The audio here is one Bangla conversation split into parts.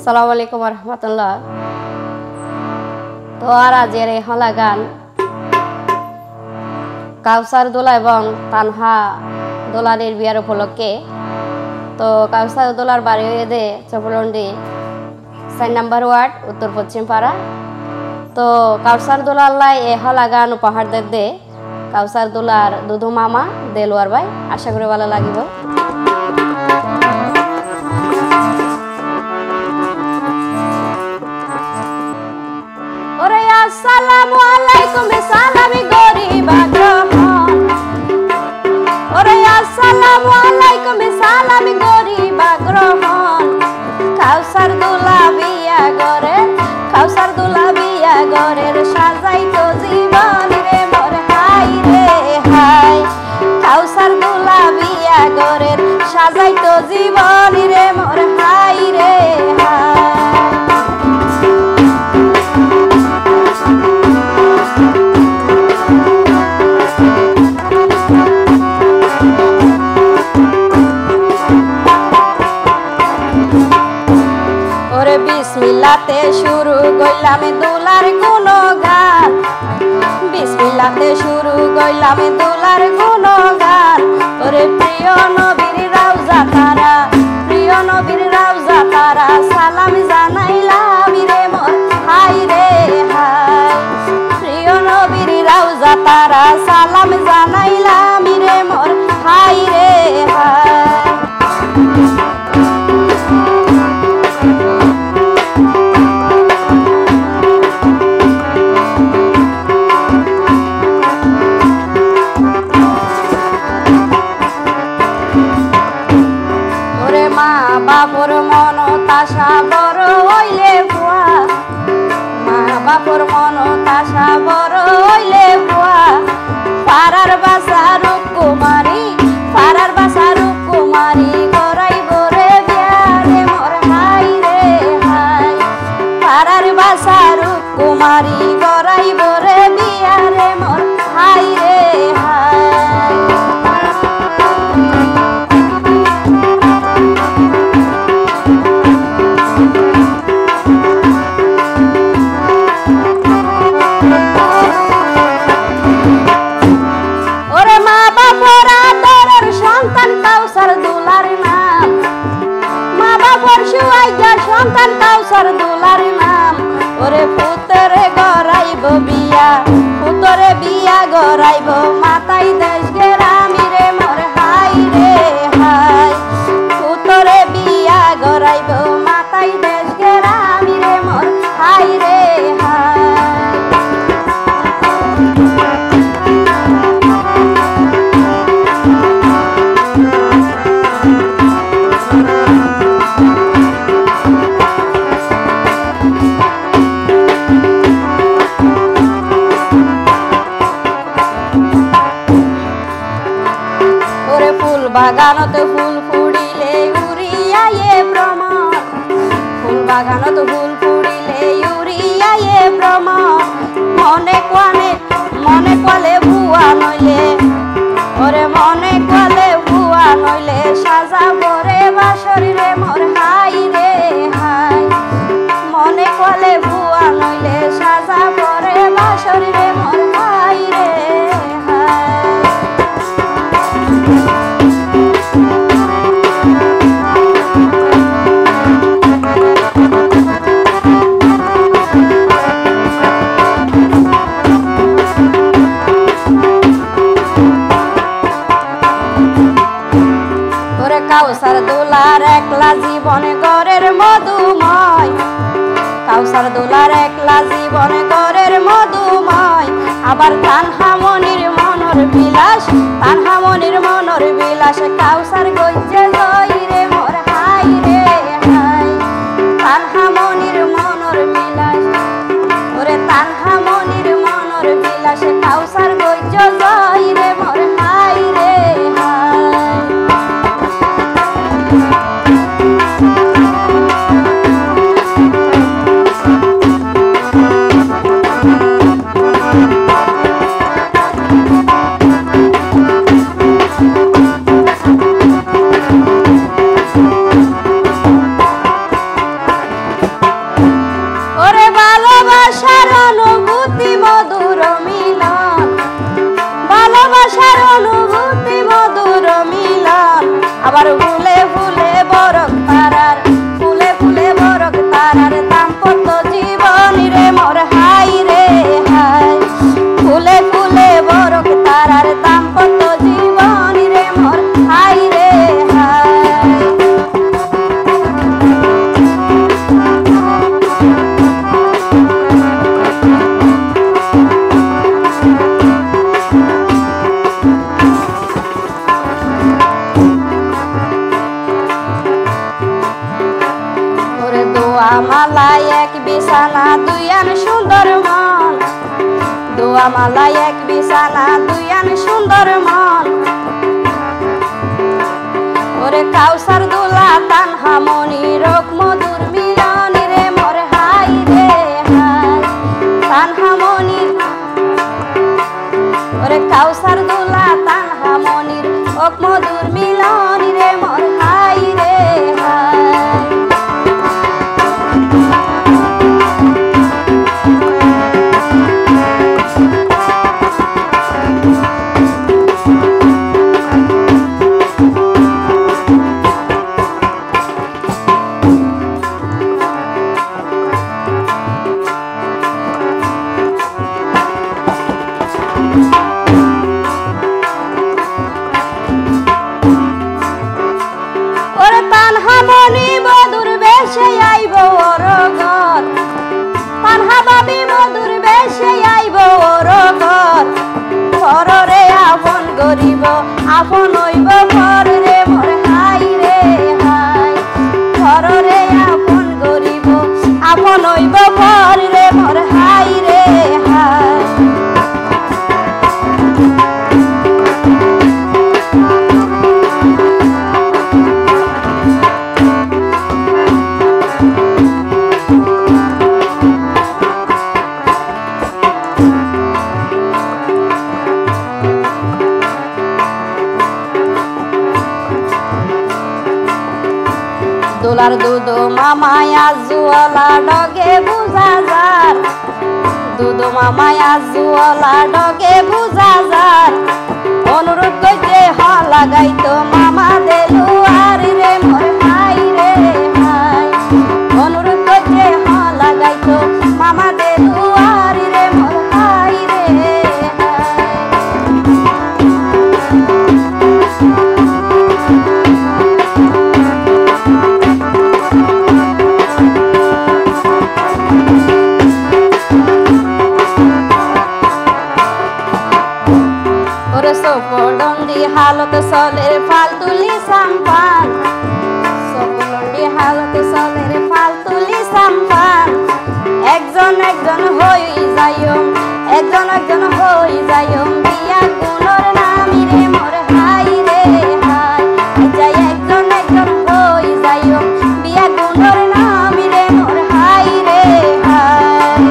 Assalamualaikum warahmatullah. তো আর আজের এই হলা গান কাউসার দোলা এবং তানহা দোলারের বিয়ার উপলক্ষে। তো কাউসার দোলার বাড়ি হয়ে দে চপলন্ডি 4 নম্বর ওয়ার্ড উত্তর পশ্চিম পাড়া। তো কাউসার দোলার লাই এ হলা গান উপহার দে কাউসার দোলার দুধু মামা দেলোয়ার ভাই। আশা করি ভালো লাগিব। ওরে আসসালামু আলাইকুম সালামি গরিব গ্রহণ। ওরে আসসালামু আলাইকুম সালামি গরিব গ্রহণ। কাউসার দোলা বিয়া গরে কাউসার দোলা বিয়া গরের সাজাইতো জীবন রে মোর হাই রে হাই। কাউসার দোলা বিয়া গরের সাজাইতো জীবন রে মোর হাই রে হাই। বিসমিল্লাতে শুরু কইলাম দোলার গুণগান। বিসমিল্লাতে শুরু কইলাম দোলার গুণগান। ওরে প্রিয় নবীর রওজা তারা প্রিয় নবীর রওজা তারা সালাম জানাইলাম রে মোর হাই রে হাই। প্রিয় নবীর রওজা তারা সালাম জানাইলাম রে মোর হাই রে হাই। বাপর মন তাসা বড় হইলে ভুয়া মা বাপর মন তাসা বড় হইলে ভুয়া। পাড়ার বাসা রূপ কুমারী পাড়ার বাসা রূপ কুমারী গড়াইব রে বিয়া রে মোর হাই রে হাই। পাড়ার বাসা রূপ কুমারী গড়াইব রে বিয়া রে মোর হাই রে হাই। সন্তান কাউসার দোলার নাম। ওরে পুতরে গড়াইব বিয়া পুতরে বিয়া গড়াইব মাতাই দেশ গেরামি রে মোর হাই রে হাই। পুতরে বিয়া গড়াইব মাতাই দেশ গেরামি রে মোর হাই রে হাই। বাগানত ফুল ফুড়িলে উড়িয়ায়ে ভ্রমণ। ফুল বাগানত ফুল ফুড়িলে উড়িয়ায়ে ভ্রমণ। মনে কোয়ালে ভুয়া নইলে ওরে মনে কোয়ালে ভুয়া নইলে সাজাব রে বাসর রে মোর হাই রে হাই। মনে কোয়ালে ভুয়া নইলে সাজাব রে বাসর রে মোর হাই রে হাই। কাউসার দোলার একলা জীবন গরের মধুময়। কাউসার দোলার একলা জীবন গরের মধুময়। আবার তানহা মনির মনর বিলাস তানহা মনির মনর বিলাস। কাউসার গজ্জে জয় রে মোর হাই রে হাই। তানহা মনির মনর বিলাস ওরে তানহা মনির মনর বিলাস। কাউসার গজ্জে জয় রে মোর হাই রে হাই। আবার ফুলে ফুলে বরক তারার ফুলে ফুলে বরক তারার দাম্পত্য জীবন রে মোর হাই রে হাই ফুলে ফুলে বরক তারার দাম্পত্য জীবন রে মোর হাই রে হাই মালাই এক বিছানা দুইয়ান সুন্দর মন দোয়া মালাই এক বিছানা দুইয়ান সুন্দর মন ওরে কাউসার দোলা তানহা মনি রোগ মধুর মিলন রে মোর হাই রে হাই তানহা মনি ওরে কাউসার দোলা তানহা মনির রোগ মধুর মিলন রে মোর হাই রে হাই আপন হইব ঘর রে মোর হাই রে হাই ঘর রে আপন গরিব আপন হইব ঘর রে মোর হাই রে হাই দোলার দুধ মামায়া জুয়ালা ডগে বুঝা যার দুধ মামায়া জুয়ালা ডগে বুঝা যার অনুরোধ করতে হ লাগাইতো মামা দেলু আর রে মোর হাই রে হাই অনুরোধ করতে হ লাগাইতো মামা দেলু আর রে মোর হাই রে সফলন্ডি হালত চলের ফাল তুলি সাম্পান সফলন্ডি হালত চলের ফাল তুলি সাম্পান একজন একজন হই যাইম একজন একজন হই যাইম বিয়া গুণর নামি রে মোর হাই রে হাই যাই একজন একজন হই যাইম বিয়া গুণর নামি রে মোর হাই রে হাই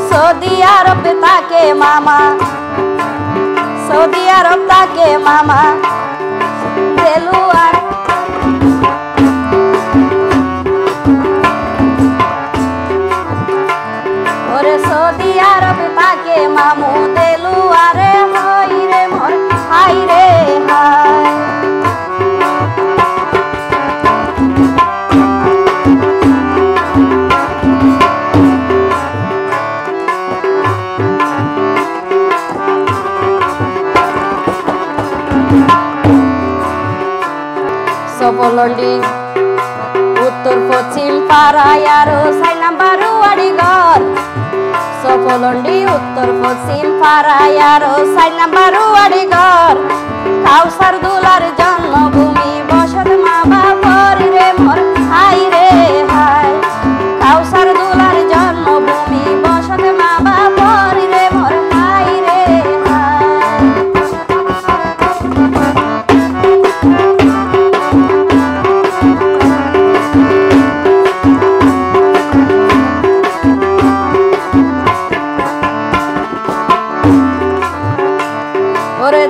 সৌদি আরব তাকে মামা সৌদি আরব তাকে মামা দেলু আর ওরে সৌদি আরব তাকে মামু দেলু আরে হই রে মোর হাই রে হাই সফলন্ডি উত্তর পশ্চিম পাড়ায় আরো 6 নাম্বার ওয়াড়ি ঘর সফলন্ডি উত্তর পশ্চিম পাড়ায় আরো 6 নাম্বার ওয়াড়ি ঘর কাউসার দুলার জন্মভূমি বসত মা বাবার রে মোর হাই রে হাই কাউসার দুলার জন্মভূমি বসত মা বাবার রে মোর হাই রে হাই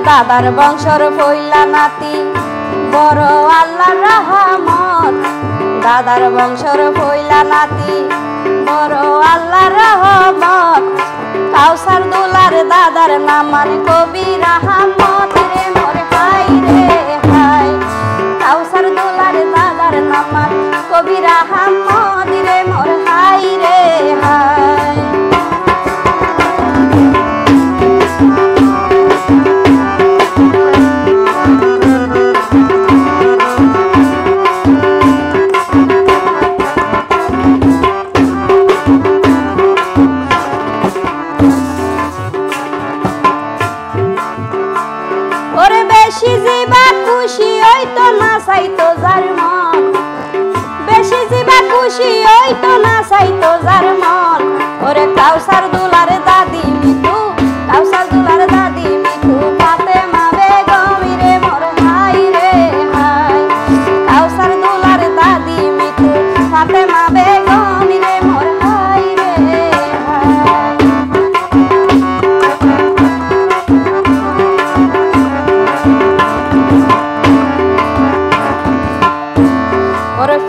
দাদার বংশর পইলা নাতি বড় আল্লাহর রহমত, দাদার বংশর পইলা নাতি বড় আল্লাহর রহমত। কাউসার দুলার দাদার নাম মানে কবি রহমত রে মোর হাই রে হাই। কাউসার দুলার দাদার নাম মানে কবি রহমত রে মোর হাই রে হাই। বেশি জিবা খুশি হইতো না চাইতো যার মন, বেশি জিবা খুশি হইতো না চাইতো যার মন। ওরে কাউসার দুলার দাদি মিঠু, কাউসার দুলার দাদি মিঠু ফাতেমা বেগম রে মোর হাই রে হাই। কাউসার দুলার দাদি মিঠু ফাতেমা বেগম রে মোর হাই রে হাই।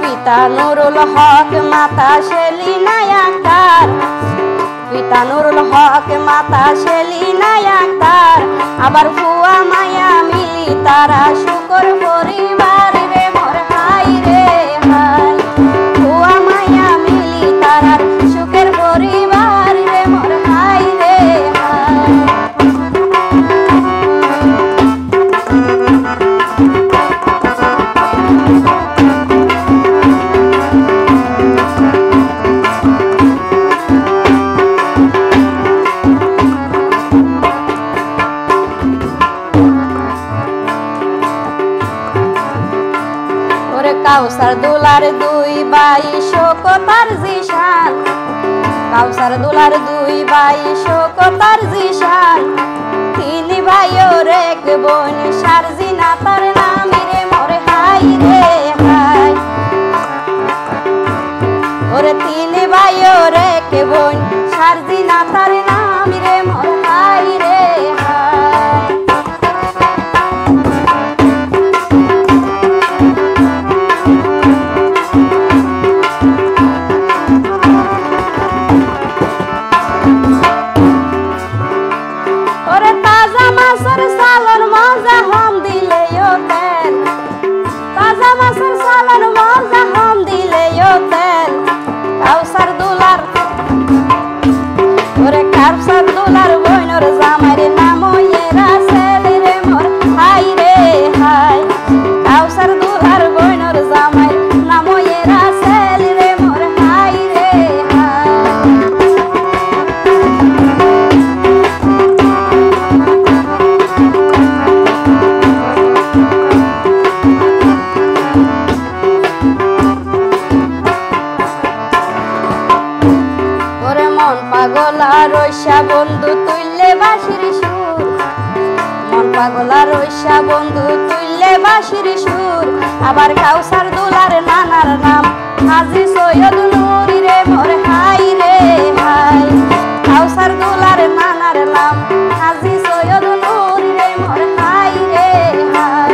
পিতা নুরুল হক মাতা সেলিনা আক্তার, পিতা নুরুল হক মাতা সেলিনা আক্তার। আবার ফুয়া মায়া মিলি তারা শুকর পরিবার রে মোর হাই রে হাই। ফুয়া মায়া মিলি তারার সুখের পরিবার রে মোর হাই রে হাই। কাউসার দুলার দুই ভাই শোকতার জিশান, কাউসার দুলার দুই ভাই শোকতার জিশান। তিন ভাইয়ের এক বোন সারজিনা তার নাম রে মোর হাই রে হাই। ওরে তিন ভাইয়ের এক বোন সারজিনা তার নাম রে মোর হাই রে হাই। সালন মজা হম দিলে তেল, তাজা মাছের সালন মজা হম দিলে তেল। কাউসার দুলার ওরে কাউসার দুলার বইনর জামাইর নাম রাসেল রে মোর হাই রে হাই। কাউসার দুলার বইনর জামাইর নাম রাসেল রে মোর হাই রে হাই। পাগলা রইসা বন্ধু তুইলে বাঁশির সুর, মন পাগলা রইসা বন্ধু তুইলে বাঁশির সুর। আবার কাউসার দুলার নানার নাম হাজি সৈয়দ নুরি রে মোর হাই রে হাই। কাউসার দুলার নানার নাম হাজি সৈয়দ নুরি রে মোর হাই রে হাই।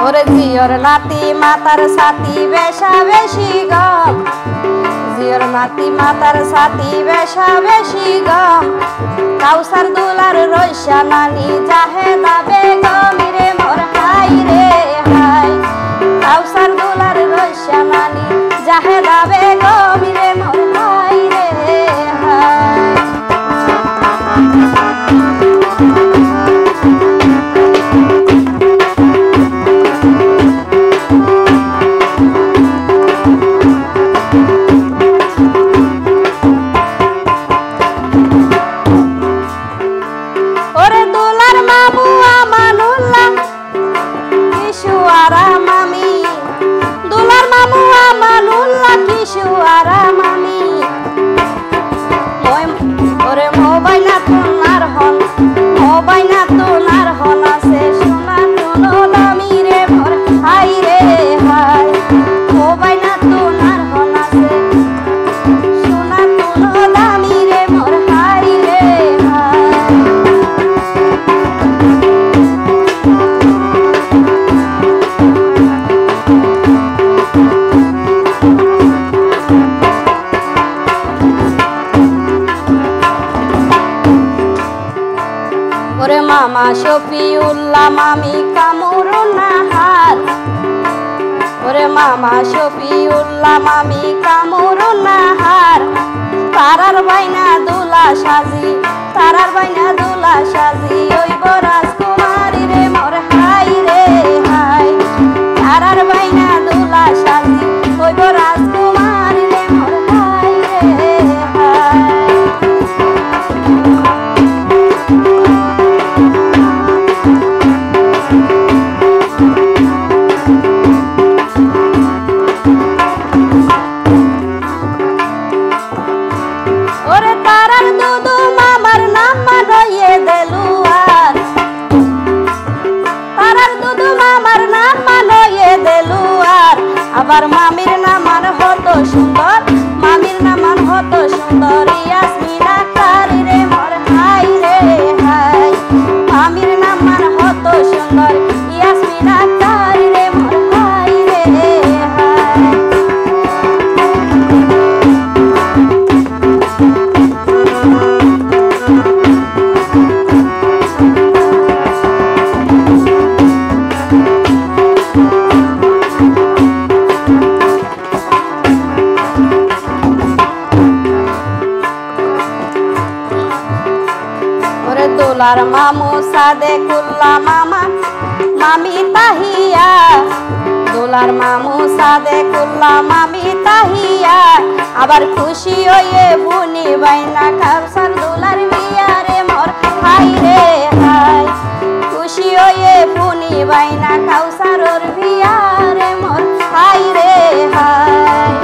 ওরে জিওর নাতি মাতার সাথী বেশা বেশি গম, জিওর নাতি মাতার সাথী বেশা বেশি গম। কাউসার দুলার রইসা নানি জাহেদা বেগম রে মোর হাই রে হাই। কাউসার দুলার রইসা নানি জাহেদা বেগম রে মোর হাই রে হাই। ওরে দুলার মামু শফিউল্লাহ মামি কামরুন্নাহার, ওরে মামা শফিউল্লাহ মামি কামরুন্নাহার, তারার বাইনা দুলা সাজি, তারার বাইনা দুলা সাজি ওই রাজকুমারী রে মোর হাই রে হাই, তারার বাইনা দুলা সাজি ওই রাজকুমারী রে মোর হাই রে হাই। ওরে তারার দুদু মামার নাম মানয়ে দেলুয়ার, তারার দুদু মামার নাম মানয়ে দেলুয়ার, আবার মামির নামান হতো সুন্দর, মামির নামান হতো সুন্দর ইয়াসমিন আক্তার রে মোর হাই রে হাই, মামির নামান হতো সুন্দর ইয়াসমিন আক্তার রে মোর হাই রে হাই। দোলার মামু সাদেকুল্লাহ মামা মামি তাহিয়া, দোলার মামু সাদেকুল্লাহ মামি তাহিয়া, আবার খুশি হয়ে বুনি বাইনা কাউসার দোলার বিয়া রে মোর হাই রে হাই, খুশি হয়ে বুনি বাইনা কাউসার ওর বিয়া রে মোর হাই রে হাই।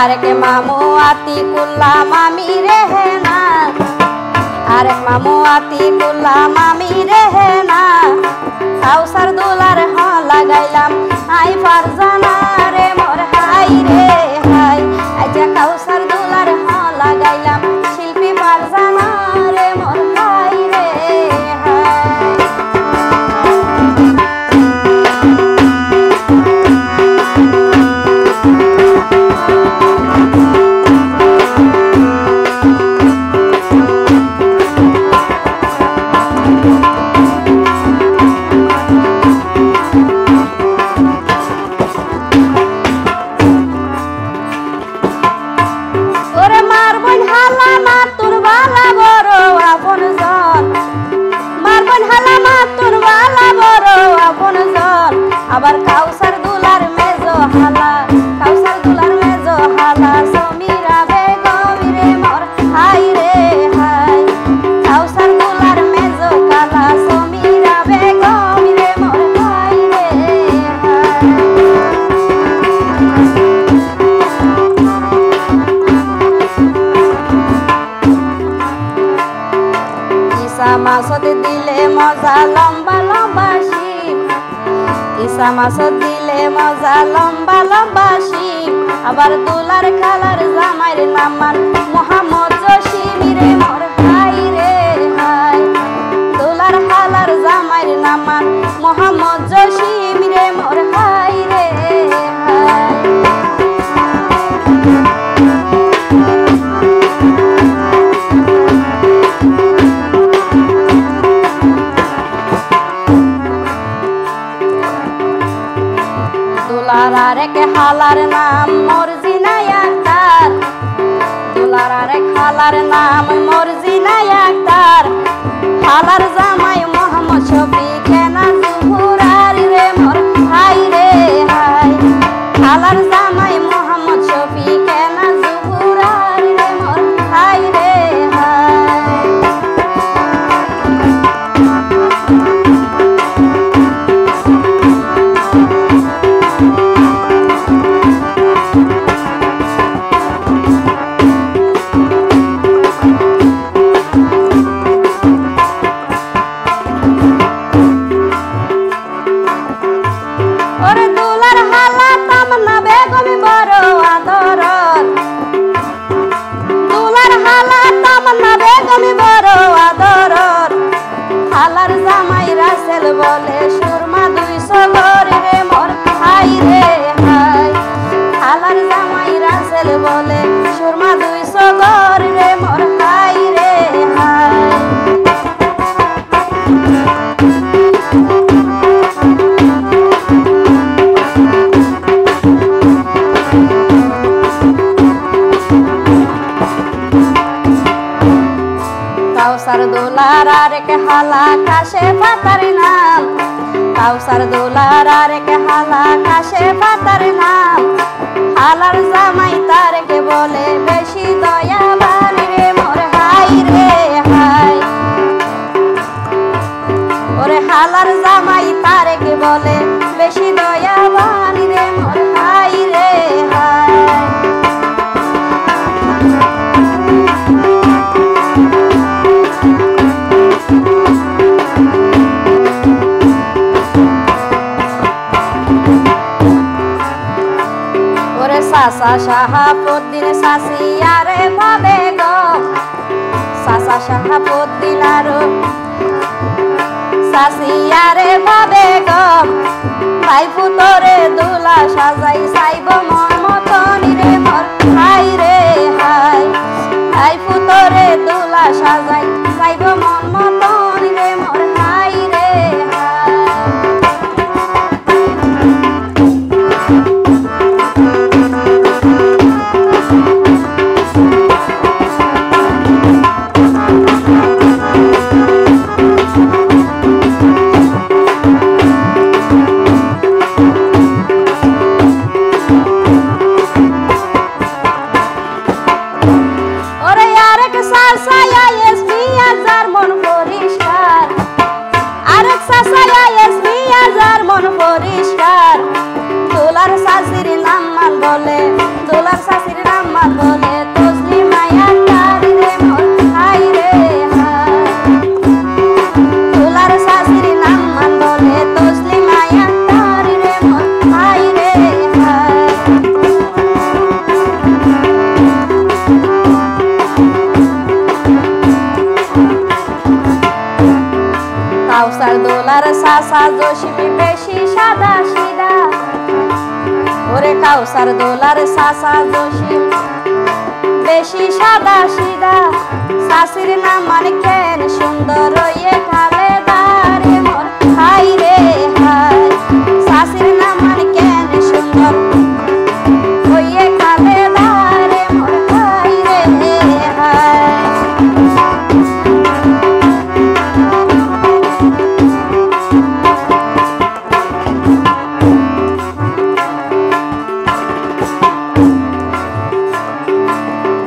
আরেক মামু আতিকুল্লাহ মামি রেহেনা, আরেক মামু আতিকুল্লাহ মামি রেহেনা, কাউসার দুলার হ লাগাইলাম আই ফারজানা রে মোর হাই রে হাই, আচ্ছা কাউসার দুলার হ লাগাইলাম শিল্পী ফারজানা রে মোর হাই রে হাই। আবার কাউসার দুলার মেজো হালা, কাউসার দুলার মেজো হালা সমীরা বেগম রে মোর হাই রে হাই, কাউসার দুলার মেজো কালা সমীরা বেগম রে মোর হাই রে হাই। ইসা মাসদ দিলে মজা লম্বা লম্বা শিব, ইসা মাসদ দিলে মজা লম্বা লম্বা শিব, আবার দুলার খালার জামাইর নামান মোহাম্মদ জসিম রে মোর হাই রে হাই, দুলার খালার জামাইর নামান মোহাম্মদ জসিম রে মোর হাই রে হাই। দুলার আরেক হালার নাম মর্জিনা আক্তার, দুলার আরেক হালার নাম মর্জিনা আক্তার, হালার জামাই মোহাম্মদ শফিকেনা জুহুরার রে মোর হাই রে হাই, হালার জামাই মোহাম্মদ শফিকেনা জুহুরার রে মোর হাই রে হাই। কাউসার দোলার আরেক হালা কাশে পাতার নাম, কাউসার দোলার আরেক হালা কাশে পাতার নাম। হালার জামাই তারকে বলে বেশি দয়াবান রে মোর হাই রে হাই। ওরে হালার জামাই তারকে বলে বেশি দয়াবান রে মোর হাই রে হাই। সাসা শাহাবুদ্দিন সাসিয়ারে ভাবে গো, সাসা শাহাবুদ্দিন আরো সাসিয়ারে ভাবে গো। ভাই ফুতরে দুলা সাজাই সাইব মন মতন রে মোর হাই রে হাই। ভাই ফুতরে দুলা সাজাই সাইব মন মতন রে মোর হাই রে হাই। দুলার শাশির নাম মান বলে, দুলার শাশির নাম মান বলে তসলিমা আক্তার রে মোর হাই রে হাই। দুলার শাশির নাম মান বলে তসলিমা আক্তার রে মোর হাই রে হাই। কাউসার দোলার সাসা জসিমি বেশি সাদা সিদা। ওরে কাউসার দোলার সাসা জসিম বেশি সাদা সিদা। শাশির নাম মানে কেন সুন্দর ইয়ে খালেদা রে মোর হাই রে হাই। শাশির নাম মানে কেন সুন্দর ইয়ে খালেদা রে মোর হাই রে হাই।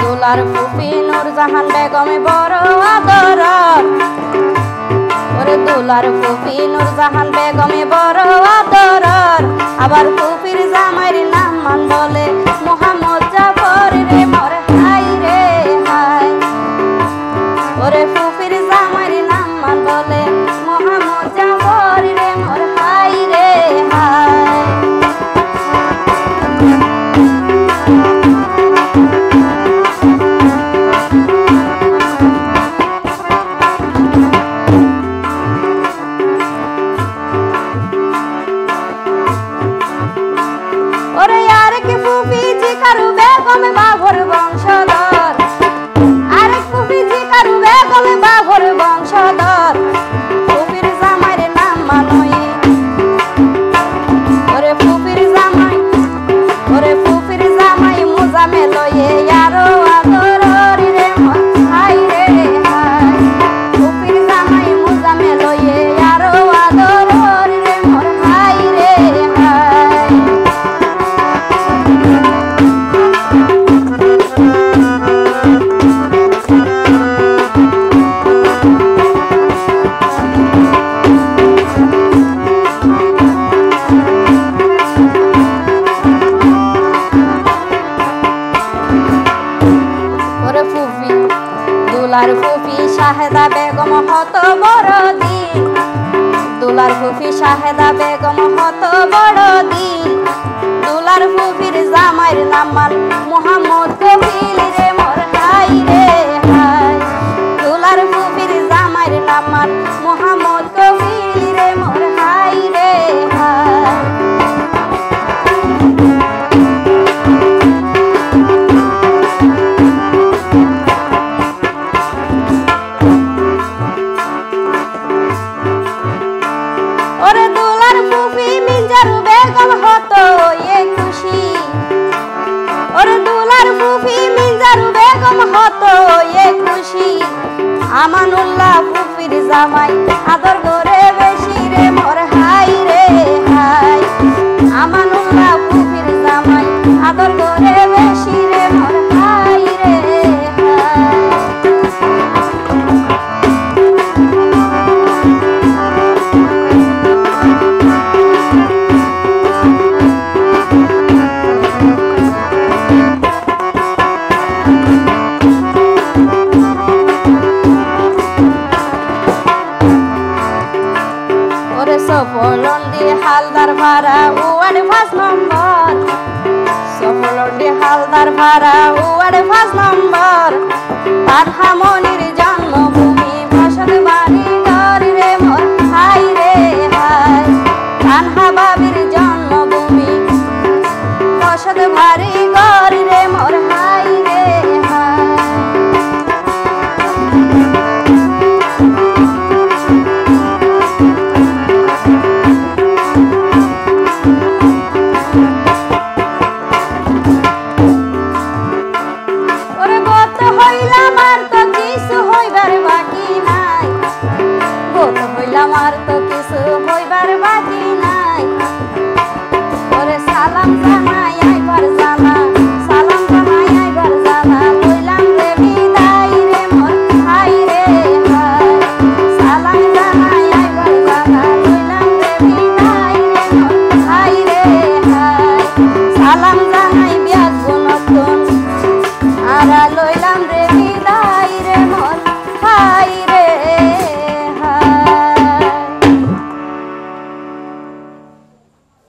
দুলার ফুফি নূরজাহান বেগমে বড় আদর। ওরে দুলার ফুফি নূরজাহান বেগমে বড় আদর। আবার ফুফির জামাইর নাম মান বলে মোহাম্মদ জাফর রে মোর হাই রে হাই। ওরে ফুফির জামাইর নাম মান বলে মোহাম্মদ জাফর রে মোর হাই রে হাই। ওরে আরেক ফুফি জি কারু বেগম বাভর বংশধর, আরেক ফুফি জি কারু বেগম বাভর বংশধর। ফুফির জামাইর নাম মানই, ওরে ফুফির জামাই, ওরে ফুফির জামাই মুজামে লয়ে আরো আদর রে মোর হাই রে হাই। ফুফির জামাই মুজামে লয়ে আরো আদর রে মোর হাই রে হাই। ওরে ফুফি দুলার ফুফি শাহেদা বেগম হত বড় দিন। দুলার ফুফি শাহেদা বেগম হত বড় দিন। দুলার ফুফির জামাইর নাম মান মোহাম্মদ কবিল রে মোর হাই রে হাই। দুলার ফুফির জামাইর নাম মান মোহাম্মদ কবিল রে মোর হাই রে হাই। ওরে দুলার ফুফি মিঞ্জারু বেগম হতো এ খুশি। ওরে দুলার ফুফি মিঞ্জারু বেগম হতো এ খুশি। আমানুল্লাহ ফুফির জামাই আদর করে বেশি রে মোর হাই রে হাই আমানুল্লাহ ফুফির জামাই আদর করে বেশি রে মোর হাই রে হাই সফলন্ডি হালদার ভাড়া ওয়ার্ড 5 নম্বর সফলন্ডি হালদার ভাড়া ওয়ার্ড 5 নম্বর পাঠামনির